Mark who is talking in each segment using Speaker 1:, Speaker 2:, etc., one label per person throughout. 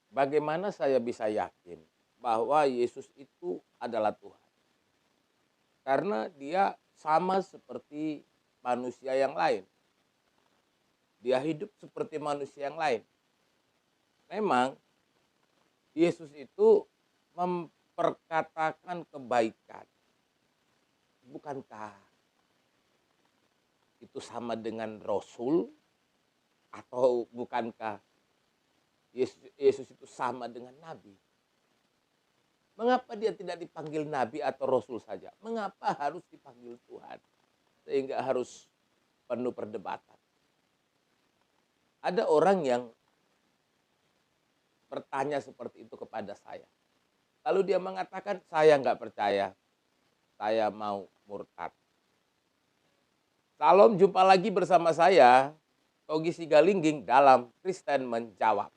Speaker 1: Bagaimana saya bisa yakin bahwa Yesus itu adalah Tuhan? Karena dia sama seperti manusia yang lain. Dia hidup seperti manusia yang lain. Memang Yesus itu memperkatakan kebaikan. Bukankah itu sama dengan Rasul? Atau bukankah Yesus itu sama dengan Nabi? Mengapa dia tidak dipanggil Nabi atau Rasul saja? Mengapa harus dipanggil Tuhan? Sehingga harus penuh perdebatan. Ada orang yang bertanya seperti itu kepada saya. Lalu dia mengatakan, saya nggak percaya, saya mau murtad. Salam, jumpa lagi bersama saya, Togi Sigalingging dalam Kristen Menjawab.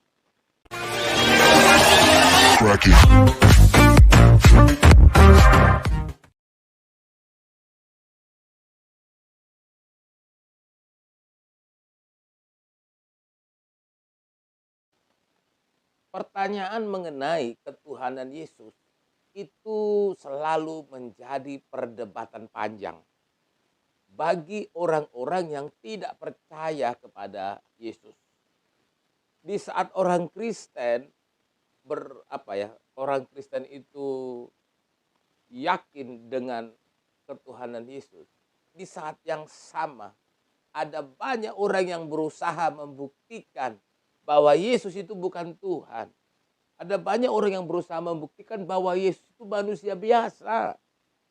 Speaker 1: Pertanyaan mengenai ketuhanan Yesus itu selalu menjadi perdebatan panjang bagi orang-orang yang tidak percaya kepada Yesus. Di saat orang Kristen orang Kristen itu yakin dengan ketuhanan Yesus, di saat yang sama ada banyak orang yang berusaha membuktikan bahwa Yesus itu bukan Tuhan. Ada banyak orang yang berusaha membuktikan bahwa Yesus itu manusia biasa.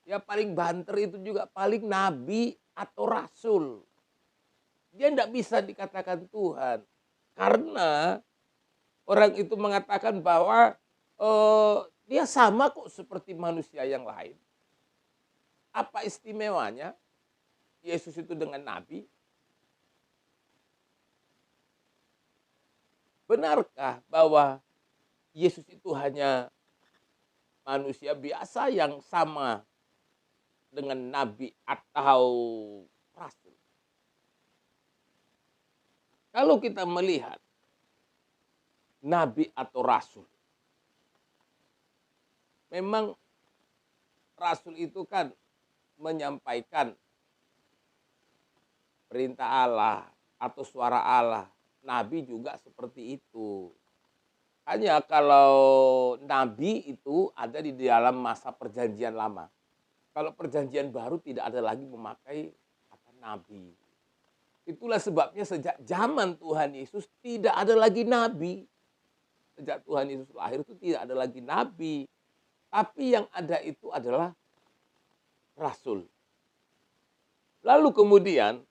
Speaker 1: Ya paling banter itu juga paling nabi atau rasul. Dia tidak bisa dikatakan Tuhan. Karena orang itu mengatakan bahwa dia sama kok seperti manusia yang lain. Apa istimewanya Yesus itu dengan nabi? Benarkah bahwa Yesus itu hanya manusia biasa yang sama dengan nabi atau rasul? Kalau kita melihat nabi atau rasul, memang rasul itu kan menyampaikan perintah Allah atau suara Allah. Nabi juga seperti itu. Hanya kalau nabi itu ada di dalam masa perjanjian lama. Kalau perjanjian baru tidak ada lagi memakai kata nabi. Itulah sebabnya sejak zaman Tuhan Yesus tidak ada lagi nabi. Sejak Tuhan Yesus lahir itu tidak ada lagi nabi. Tapi yang ada itu adalah rasul. Lalu kemudian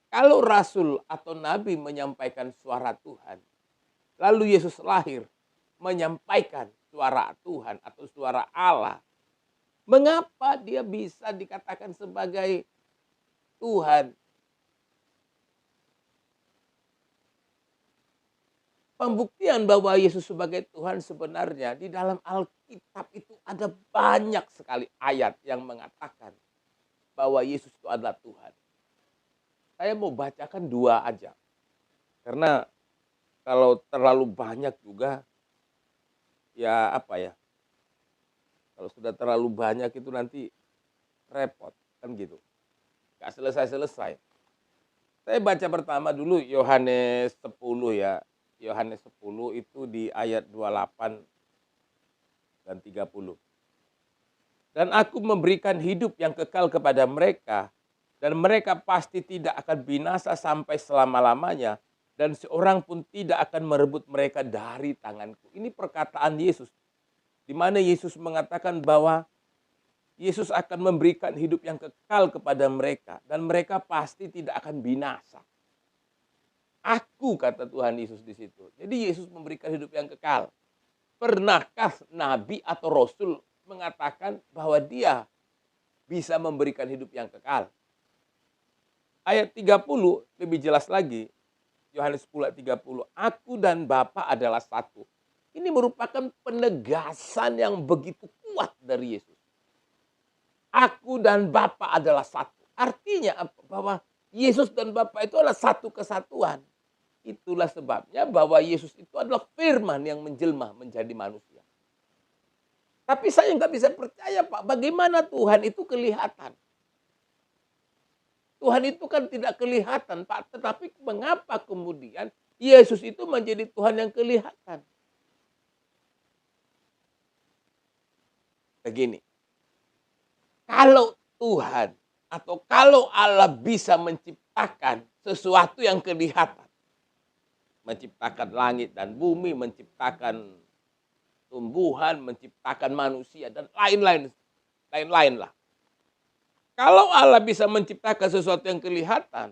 Speaker 1: kalau rasul atau nabi menyampaikan suara Tuhan, lalu Yesus lahir menyampaikan suara Tuhan atau suara Allah, mengapa dia bisa dikatakan sebagai Tuhan? Pembuktian bahwa Yesus sebagai Tuhan sebenarnya di dalam Alkitab itu ada banyak sekali ayat yang mengatakan bahwa Yesus itu adalah Tuhan. Saya mau bacakan 2 aja. Karena kalau terlalu banyak juga ya kalau sudah terlalu banyak itu nanti repot kan gitu. Gak selesai-selesai. Saya baca pertama dulu Yohanes 10 ya. Yohanes 10 itu di ayat 28 dan 30. Dan aku memberikan hidup yang kekal kepada mereka, dan mereka pasti tidak akan binasa sampai selama-lamanya, dan seorang pun tidak akan merebut mereka dari tanganku. Ini perkataan Yesus, di mana Yesus mengatakan bahwa Yesus akan memberikan hidup yang kekal kepada mereka, dan mereka pasti tidak akan binasa. Aku, kata Tuhan Yesus di situ. Jadi Yesus memberikan hidup yang kekal. Pernahkah nabi atau rasul mengatakan bahwa dia bisa memberikan hidup yang kekal? Ayat 30 lebih jelas lagi. Yohanes 10 ayat 30. Aku dan Bapa adalah satu. Ini merupakan penegasan yang begitu kuat dari Yesus. Aku dan Bapa adalah satu. Artinya bahwa Yesus dan Bapa itu adalah satu kesatuan. Itulah sebabnya bahwa Yesus itu adalah firman yang menjelma menjadi manusia. Tapi saya nggak bisa percaya, Pak, bagaimana Tuhan itu kelihatan. Tuhan itu kan tidak kelihatan, Pak. Tetapi mengapa kemudian Yesus itu menjadi Tuhan yang kelihatan? Begini, kalau Tuhan atau kalau Allah bisa menciptakan sesuatu yang kelihatan, menciptakan langit dan bumi, menciptakan tumbuhan, menciptakan manusia, dan lain-lain lah. Kalau Allah bisa menciptakan sesuatu yang kelihatan,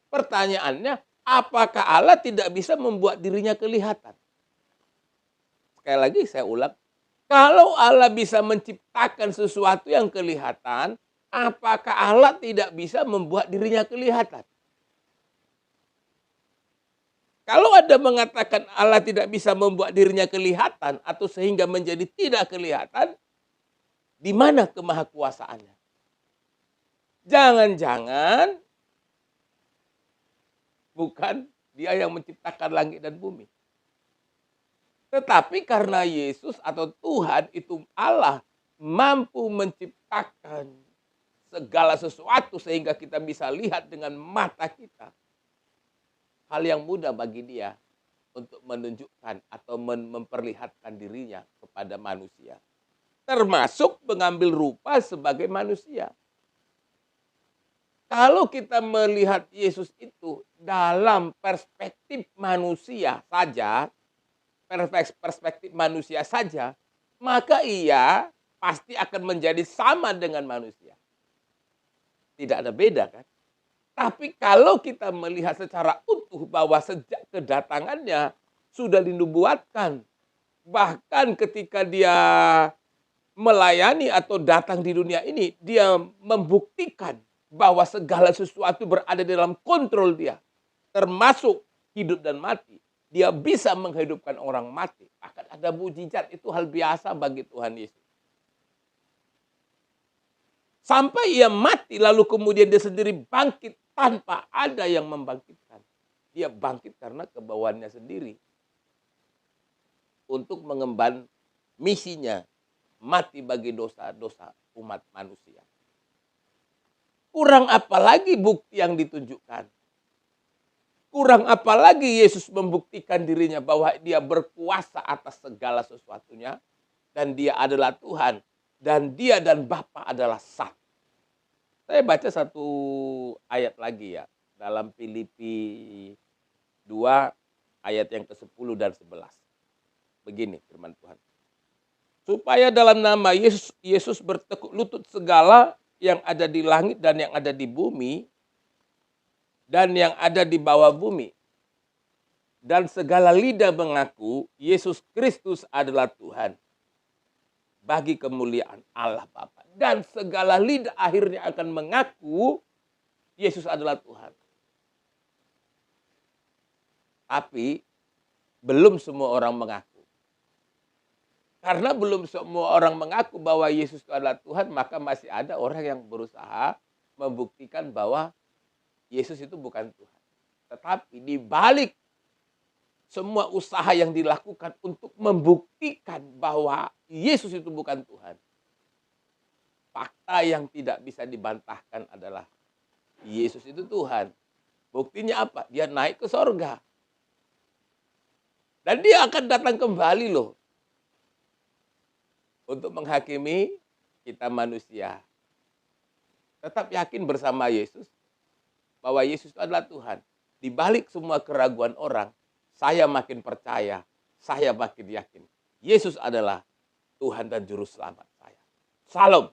Speaker 1: pertanyaannya, apakah Allah tidak bisa membuat dirinya kelihatan? Sekali lagi saya ulang, kalau Allah bisa menciptakan sesuatu yang kelihatan, apakah Allah tidak bisa membuat dirinya kelihatan? Kalau Anda mengatakan Allah tidak bisa membuat dirinya kelihatan atau sehingga menjadi tidak kelihatan, di mana kemahakuasaannya? Jangan-jangan bukan Dia yang menciptakan langit dan bumi. Tetapi karena Yesus atau Tuhan itu Allah mampu menciptakan segala sesuatu sehingga kita bisa lihat dengan mata kita. Hal yang mudah bagi Dia untuk menunjukkan atau memperlihatkan dirinya kepada manusia. Termasuk mengambil rupa sebagai manusia. Kalau kita melihat Yesus itu dalam perspektif manusia saja, maka Ia pasti akan menjadi sama dengan manusia. Tidak ada beda kan? Tapi kalau kita melihat secara utuh bahwa sejak kedatangannya sudah dinubuatkan. Bahkan ketika Dia melayani atau datang di dunia ini, Dia membuktikan bahwa segala sesuatu berada dalam kontrol Dia. Termasuk hidup dan mati. Dia bisa menghidupkan orang mati. Akan ada mujizat, itu hal biasa bagi Tuhan Yesus. Sampai Ia mati lalu kemudian Dia sendiri bangkit tanpa ada yang membangkitkan. Dia bangkit karena kebawaannya sendiri. Untuk mengemban misinya. Mati bagi dosa-dosa umat manusia. Kurang apa lagi bukti yang ditunjukkan? Kurang apa lagi Yesus membuktikan dirinya bahwa Dia berkuasa atas segala sesuatunya. Dan Dia adalah Tuhan. Dan Dia dan Bapa adalah satu. Saya baca satu ayat lagi ya. Dalam Filipi 2 ayat yang ke-10 dan 11. Begini firman Tuhan. Supaya dalam nama Yesus bertekuk lutut segala yang ada di langit dan yang ada di bumi. Dan yang ada di bawah bumi. Dan segala lidah mengaku Yesus Kristus adalah Tuhan. Bagi kemuliaan Allah Bapa. Dan segala lidah akhirnya akan mengaku Yesus adalah Tuhan. Tapi belum semua orang mengaku. Karena belum semua orang mengaku bahwa Yesus itu adalah Tuhan, maka masih ada orang yang berusaha membuktikan bahwa Yesus itu bukan Tuhan. Tetapi di balik semua usaha yang dilakukan untuk membuktikan bahwa Yesus itu bukan Tuhan. Fakta yang tidak bisa dibantahkan adalah Yesus itu Tuhan. Buktinya apa? Dia naik ke sorga. Dan Dia akan datang kembali loh. Untuk menghakimi kita manusia. Tetap yakin bersama Yesus. Bahwa Yesus itu adalah Tuhan. Di balik semua keraguan orang. Saya makin percaya. Saya makin yakin. Yesus adalah Tuhan dan Juru Selamat saya. Salam.